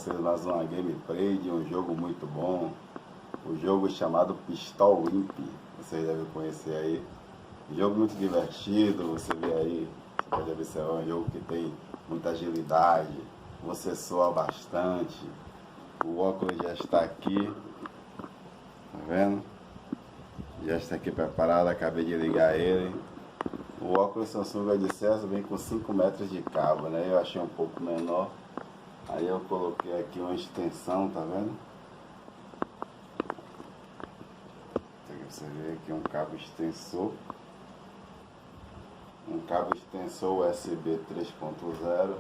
vocês mais uma gameplay de um jogo muito bom. O jogo chamado Pistol Whip. Vocês devem conhecer aí. Jogo muito divertido, você vê aí. Você pode observar, é um jogo que tem muita agilidade. Você soa bastante. O óculos já está aqui. Tá vendo? Já está aqui preparado, acabei de ligar ele. O óculos Samsung é de acesso, vem com 5 metros de cabo, né? Eu achei um pouco menor. Aí eu coloquei aqui uma extensão, tá vendo? Você vê aqui um cabo extensor. Um cabo extensor USB 3.0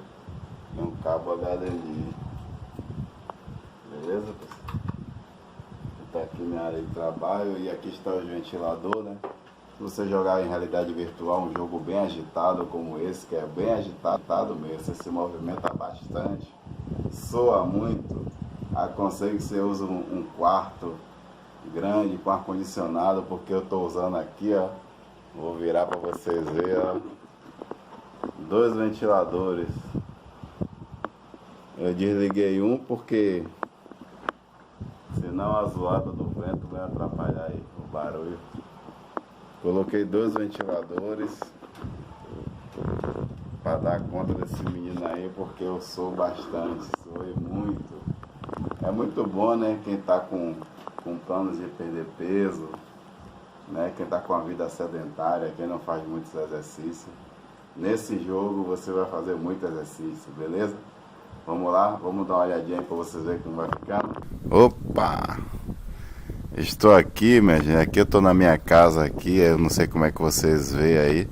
e um cabo HDMI. Beleza, pessoal? Está aqui minha área de trabalho e aqui está o ventilador, né? Se você jogar em realidade virtual um jogo bem agitado como esse, que é bem agitado mesmo, você se movimenta bastante, soa muito, aconselho que você use um quarto grande com ar-condicionado, porque eu estou usando aqui, ó, vou virar para vocês verem, ó, 2 ventiladores. Eu desliguei um porque senão a zoada do vento vai atrapalhar aí o barulho. Coloquei 2 ventiladores para dar conta desse menino aí, porque eu sou bastante, soei muito. É muito bom, né? Quem está com planos de perder peso, né? Quem está com a vida sedentária, quem não faz muitos exercícios. Nesse jogo você vai fazer muito exercício, beleza? Vamos lá, vamos dar uma olhadinha aí para vocês verem como vai ficando. Opa! Estou aqui, minha gente. Aqui eu estou na minha casa aqui. Eu não sei como é que vocês veem aí.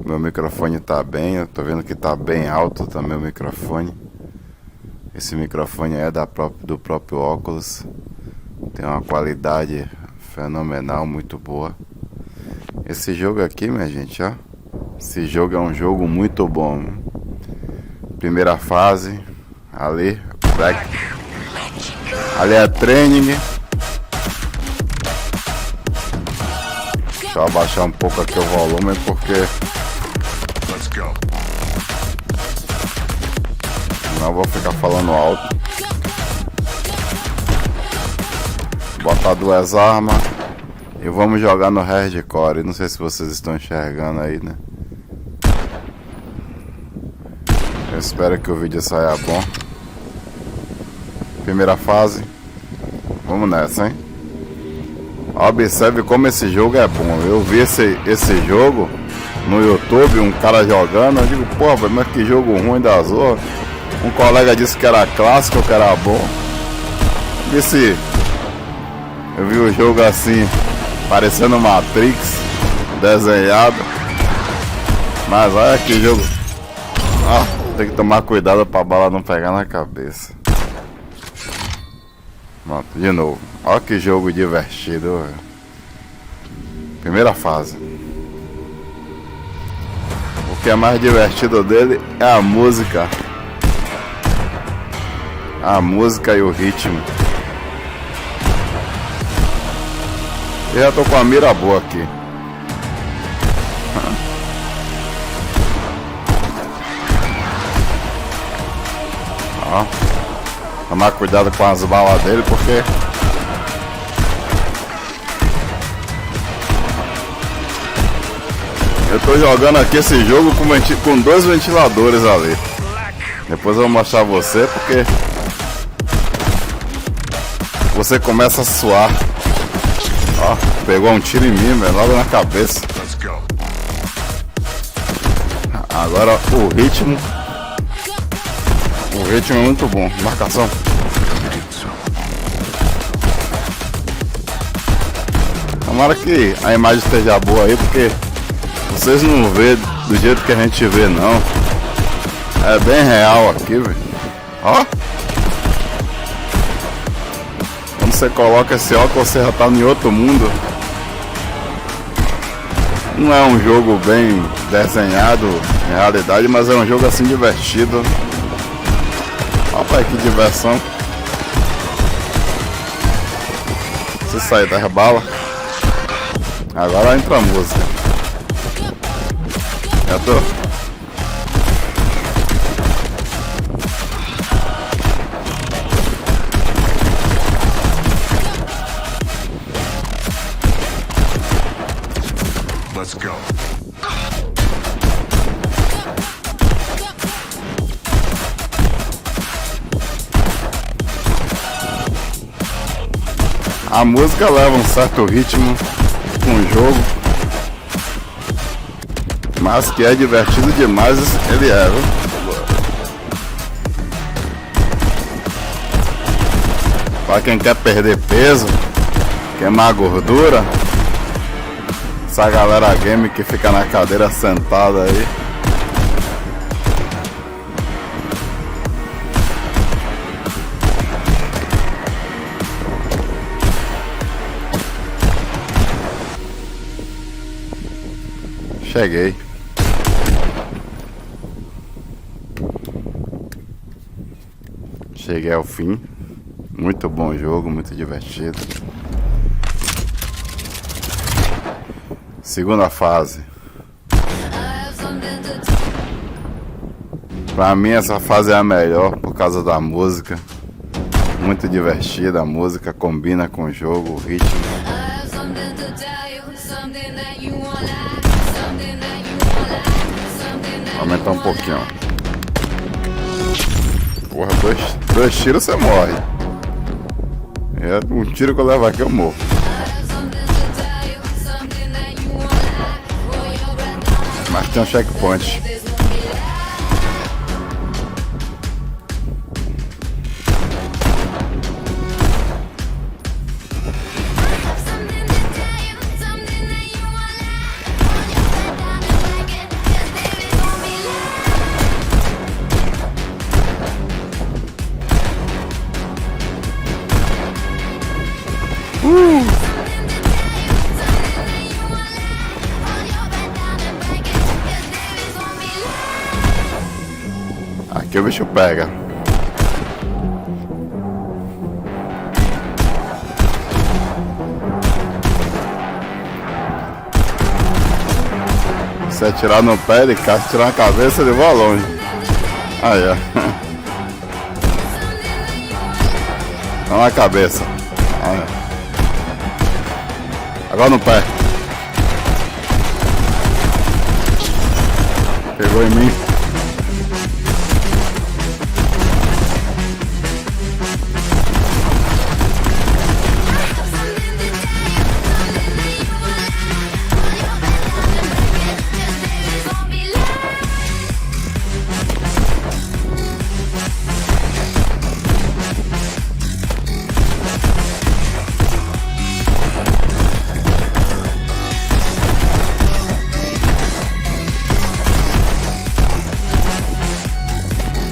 Meu microfone está bem. Eu estou vendo que está bem alto também o microfone. Esse microfone é do próprio óculos. Tem uma qualidade fenomenal, muito boa. Esse jogo aqui, minha gente, ó. Esse jogo é um jogo muito bom. Primeira fase. Ali é training. Deixa eu abaixar um pouco aqui o volume porque não vou ficar falando alto. Botar 2 armas e vamos jogar no hardcore. Não sei se vocês estão enxergando aí, né? Eu espero que o vídeo saia bom. Primeira fase. Vamos nessa, hein? Observe como esse jogo é bom. Eu vi esse jogo no YouTube, um cara jogando. Eu digo, pô, mas que jogo ruim da zorra. Um colega disse que era clássico, que era bom. Eu vi o jogo assim, parecendo Matrix, desenhado. Mas olha que jogo. Tem que tomar cuidado pra bala não pegar na cabeça. Pronto, de novo. Olha que jogo divertido. Primeira fase. O que é mais divertido dele é a música. A música e o ritmo. Eu já tô com a mira boa aqui. Ó. Tomar cuidado com as balas dele, porque eu tô jogando aqui esse jogo com 2 ventiladores ali. Depois eu vou mostrar a você, porque você começa a suar. Ó, pegou um tiro em mim, velho, logo na cabeça. Agora o ritmo é muito bom. Marcação. Tomara que a imagem esteja boa aí, porque vocês não vê do jeito que a gente vê, não. É bem real aqui, velho. Ó. Quando você coloca esse óculos, você já tá em outro mundo. Não é um jogo bem desenhado em realidade, mas é um jogo assim divertido. Olha que diversão. Se sair das balas. Agora entra a música. Já tô. Let's go. A música leva um certo ritmo com o jogo, mas que é divertido demais, ele é, viu? Pra quem quer perder peso, queimar gordura, essa galera game que fica na cadeira sentada aí. Cheguei. Cheguei ao fim. Muito bom jogo, muito divertido. Segunda fase. Pra mim essa fase é a melhor por causa da música. Muito divertida, a música combina com o jogo, o ritmo. Vou aumentar um pouquinho. Porra, dois tiros você morre. Um tiro que eu levo aqui eu morro. Mas tem um checkpoint. Aqui o bicho pega. Se atirar no pé, ele cai, se tirar na cabeça, ele voa longe. Aí, ó. Não na cabeça. Aí, ó. Agora no pé. Pegou em mim.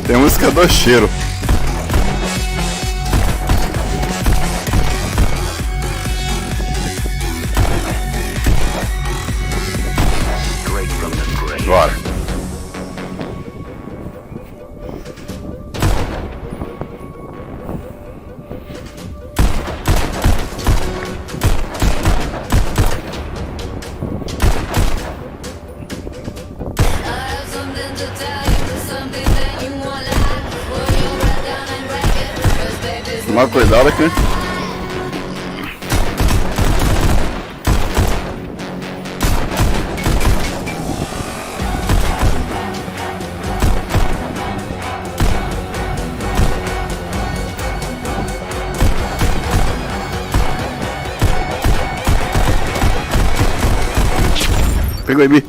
Tem música do cheiro. Bora. Toma cuidado aqui. Pegou em mim.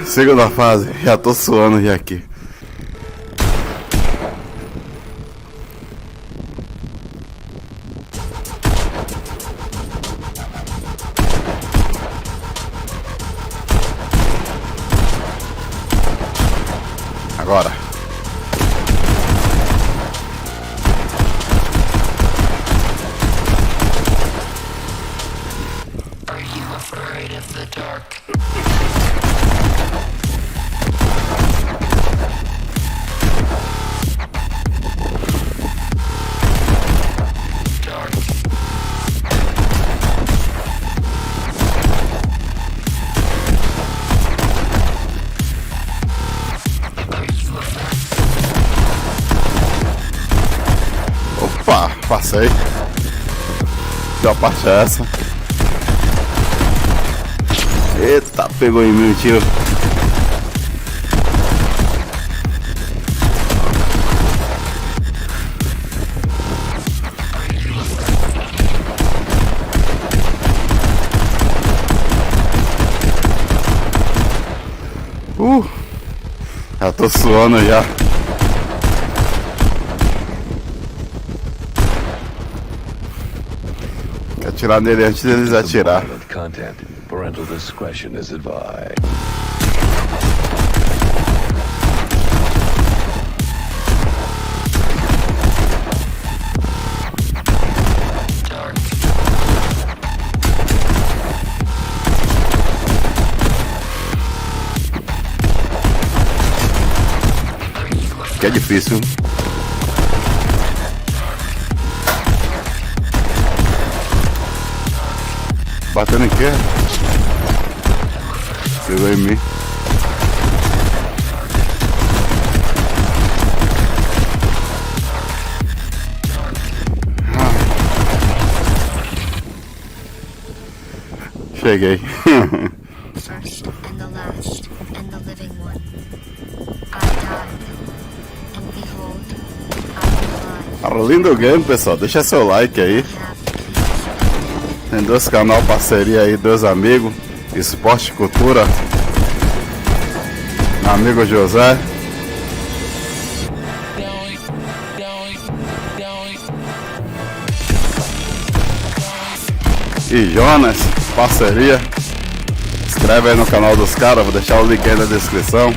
Segunda fase, já tô suando já aqui. Opa, passei. Que parte é essa? Eita, pegou em mim, tio. Já tô suando já. Quer atirar nele antes deles atirar. Parental discretion is advised. Que é difícil. Batendo em quê? Pegou em mim. Cheguei. First and the last and the living one. I died, and behold, I am alive. Lindo game, pessoal. Deixa seu like aí. Tem dois canal parceria aí, dois amigos. Esporte e Cultura. Meu amigo José. E Jonas, parceria. Inscreve aí no canal dos caras, vou deixar o link aí na descrição.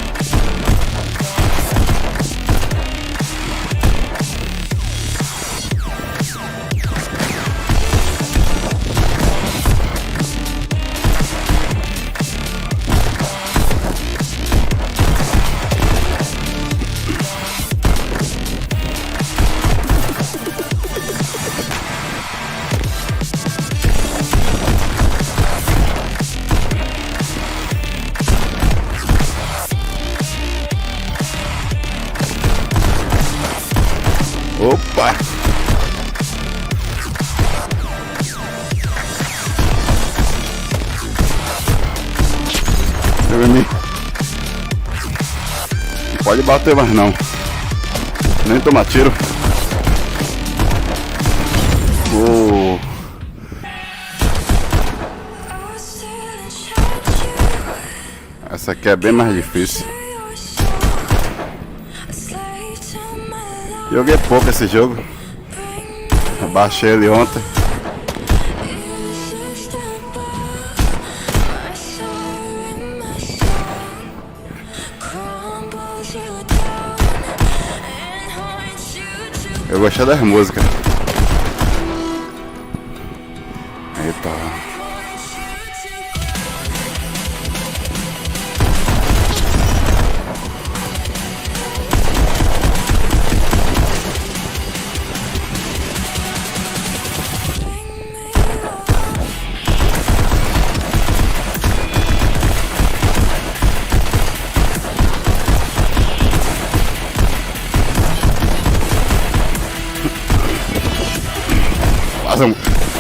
Opa! Pega em mim. Não pode bater mais não. Nem tomar tiro. Essa aqui é bem mais difícil. Joguei pouco esse jogo. Eu baixei ele ontem. Eu gostei das músicas. Eita.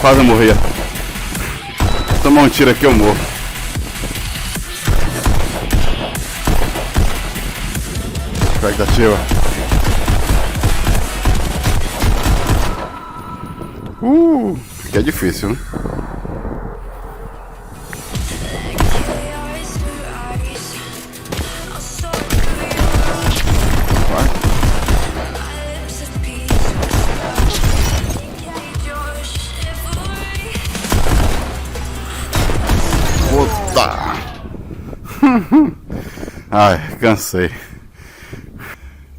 Quase morria. Tomar um tiro aqui eu morro. Expectativa. Que é difícil, né? Ai, cansei.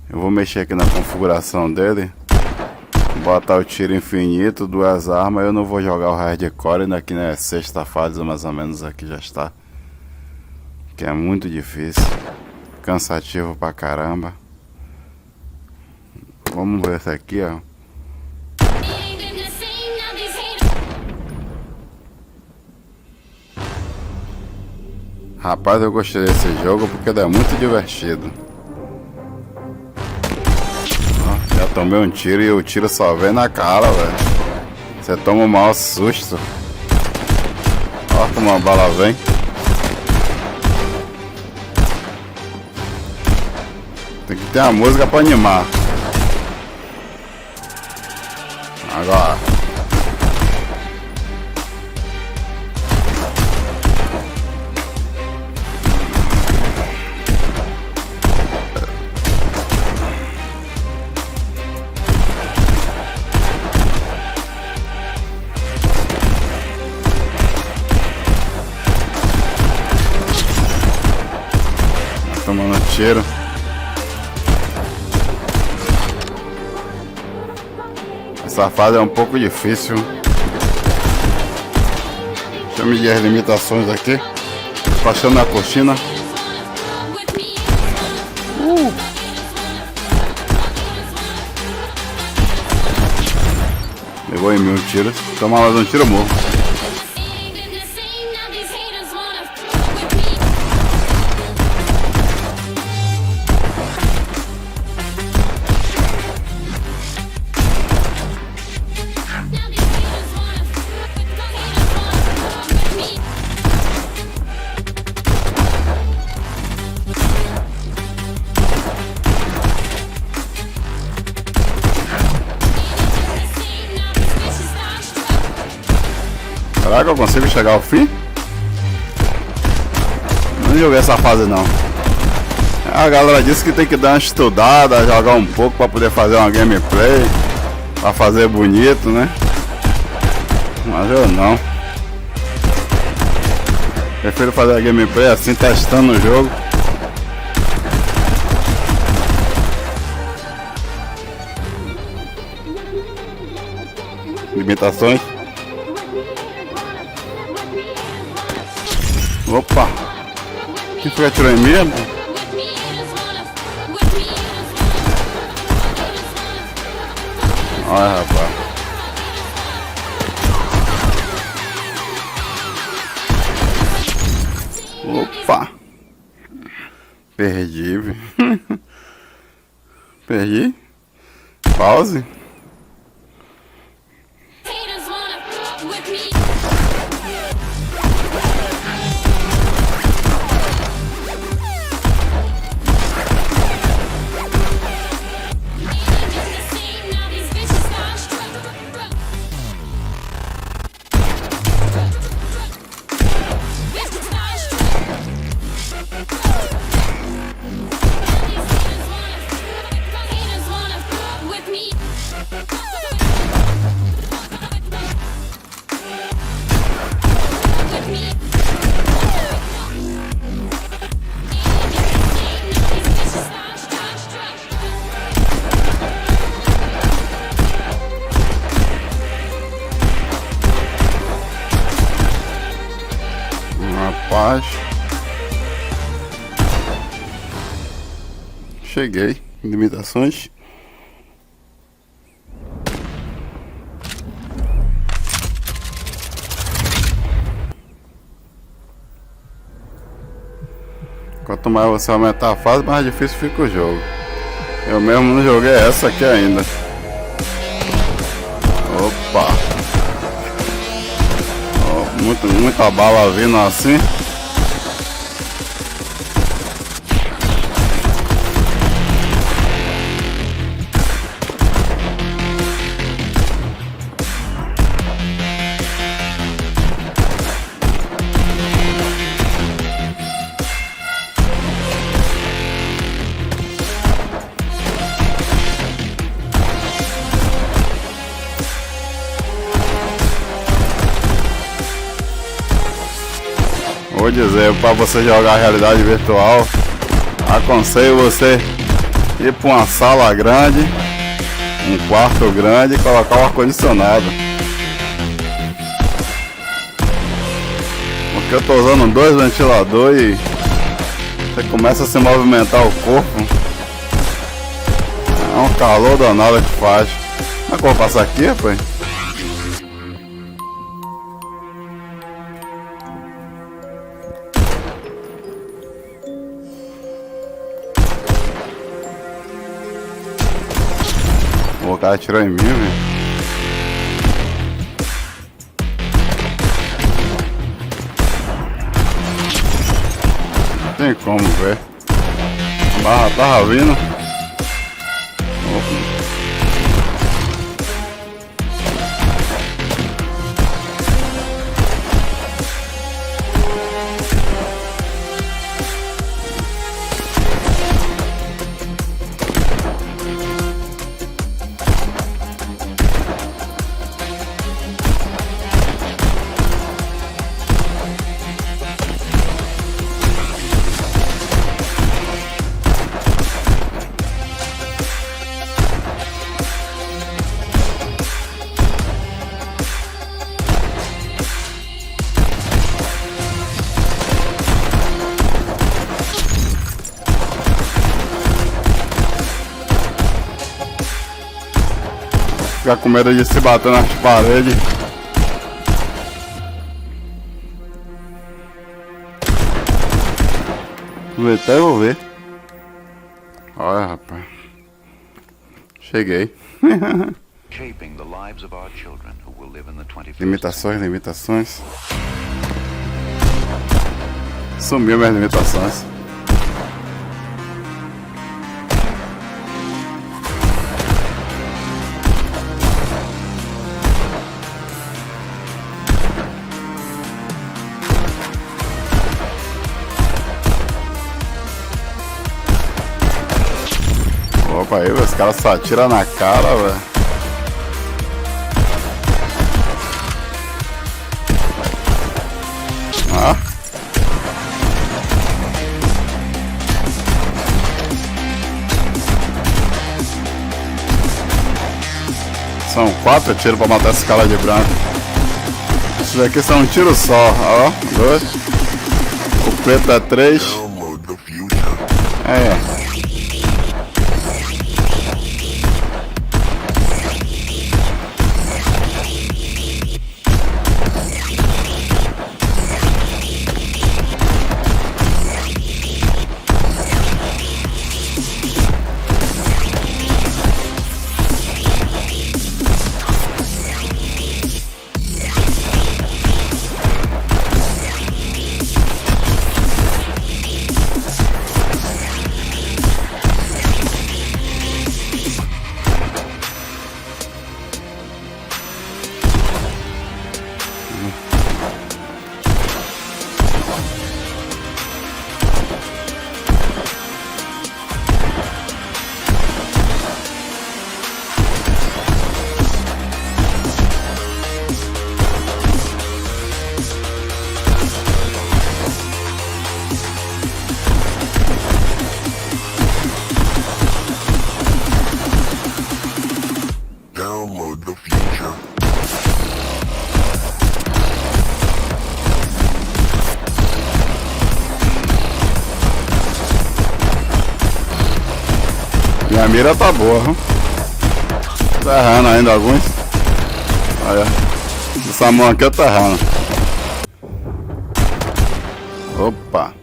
Eu vou mexer aqui na configuração dele. Botar o tiro infinito, duas armas. Eu não vou jogar o hardcore, aqui né? Sexta fase mais ou menos aqui já está. que é muito difícil, cansativo pra caramba. Vamos ver esse aqui, ó. Rapaz, eu gostei desse jogo porque ele é muito divertido. Ó, já tomei um tiro e o tiro só vem na cara, velho. Você toma um maior susto. Ó como a bala vem. Tem que ter uma música pra animar. Agora. Tomando tiro. Essa fase é um pouco difícil. Deixa eu medir as limitações aqui. Passando na coxina. Levou em 1000 tiros. Toma mais um tiro, morro. Será que eu consigo chegar ao fim? Não joguei essa fase não. A galera disse que tem que dar uma estudada, jogar um pouco para poder fazer uma gameplay, para fazer bonito, né? Mas eu não. Prefiro fazer a gameplay assim, testando o jogo. Limitações. Opa! Quem foi que atirou em mim? Olha, rapaz. Opa! Perdi, velho. Perdi. Pause. Rapaz, cheguei. Limitações. Quanto mais você aumentar a fase, mais difícil fica o jogo. Eu mesmo não joguei essa aqui ainda. Opa! Muita bala vindo assim. Vou dizer, para você jogar a realidade virtual, aconselho você ir para uma sala grande, um quarto grande e colocar o ar-condicionado. Porque eu tô usando 2 ventiladores Você começa a se movimentar o corpo. É um calor danado que faz. Como é que eu vou passar aqui, rapaz? O cara atirou em mim, velho. Não tem como ver. Barra tava vindo. Ficar com medo de se bater nas paredes. Até vou ver. Olha, rapaz. Cheguei. Limitações, limitações. Sumiu minhas limitações. Opa, aí, os caras só atiram na cara, velho. Ah. São 4 tiros pra matar esse cara de branco. Esses aqui são um tiro só, ó. 2. O preto é 3. É. Minha mira tá boa, viu? Tá errando ainda alguns. Olha, essa mão aqui eu tô errando. Opa!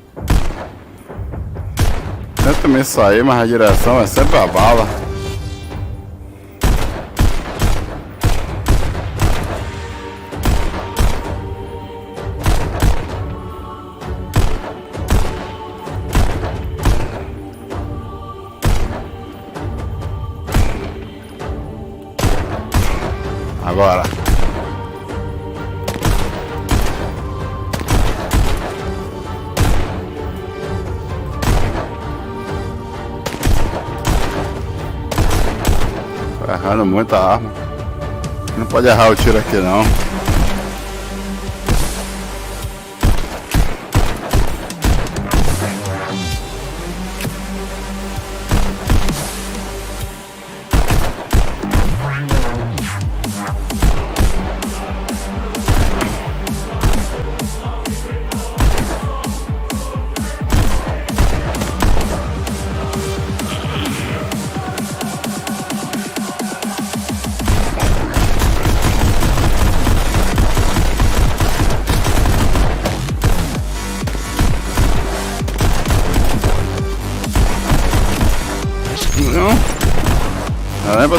Tenta me sair, mas a direção é sempre a bala. Agora. Tô errando muita arma. Não pode errar o tiro aqui não.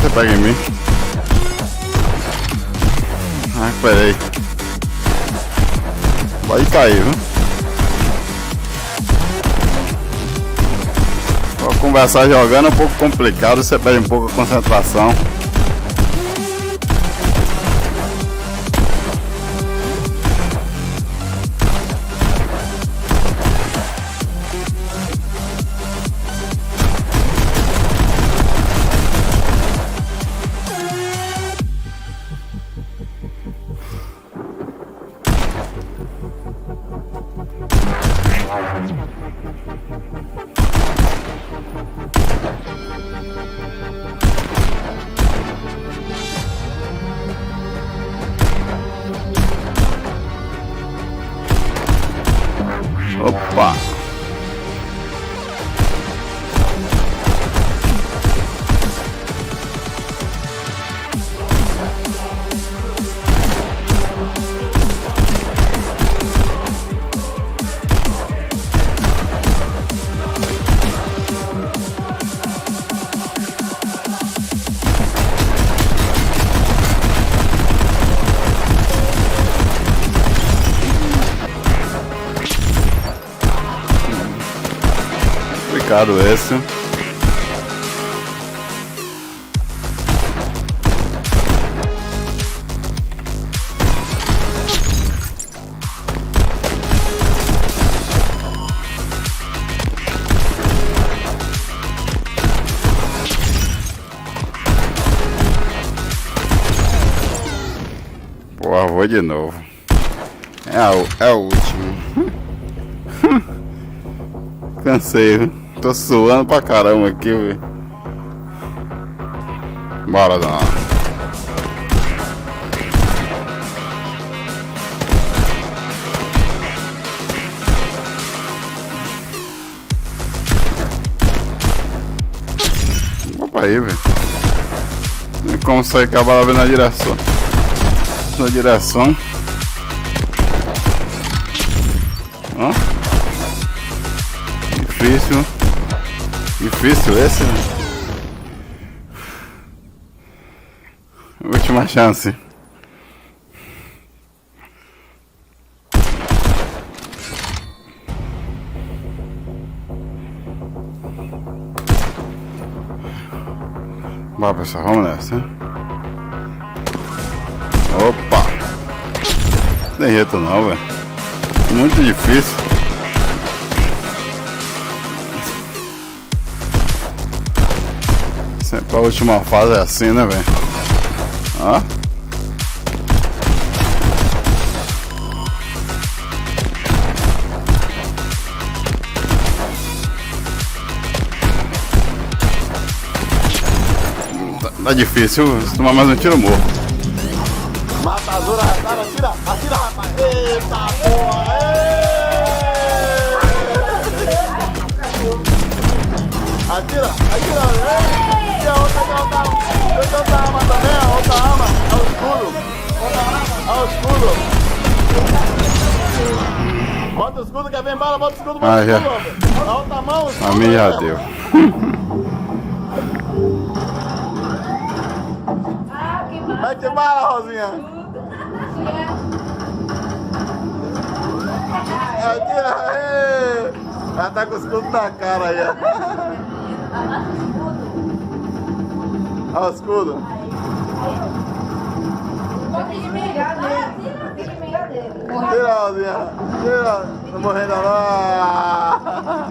você pega em mim. Ah, peraí. Pode cair, viu? Pra conversar jogando é um pouco complicado, você perde um pouco a concentração. Opa! Complicado esse. Porra, vou de novo. É o último. Cansei, viu? Tô suando pra caramba aqui, velho. Bora dar. Opa aí, velho. Não como sair com a bala na direção. Na direção. Ó. Difícil. Difícil esse, né? Última chance. Bora, pessoal, vamos nessa. Opa! Não tem jeito não, velho. Muito difícil. Sempre a última fase é assim, né, velho? Ó. Tá difícil, se tomar mais um tiro morro. Matadora, atira, atira, rapaz! Eita porra! Atira, atira! Outra arma também, outra arma, ao escudo. Ao escudo. Bota o escudo que vem bala, bota o escudo, bota o escudo. A outra mão, o escudo. A minha já deu. Mete bala, Rosinha. Atira, ela tá com o escudo na cara aí, ó. Olha o escudo. Tira, Rosinha. Tira. Tô morrendo lá.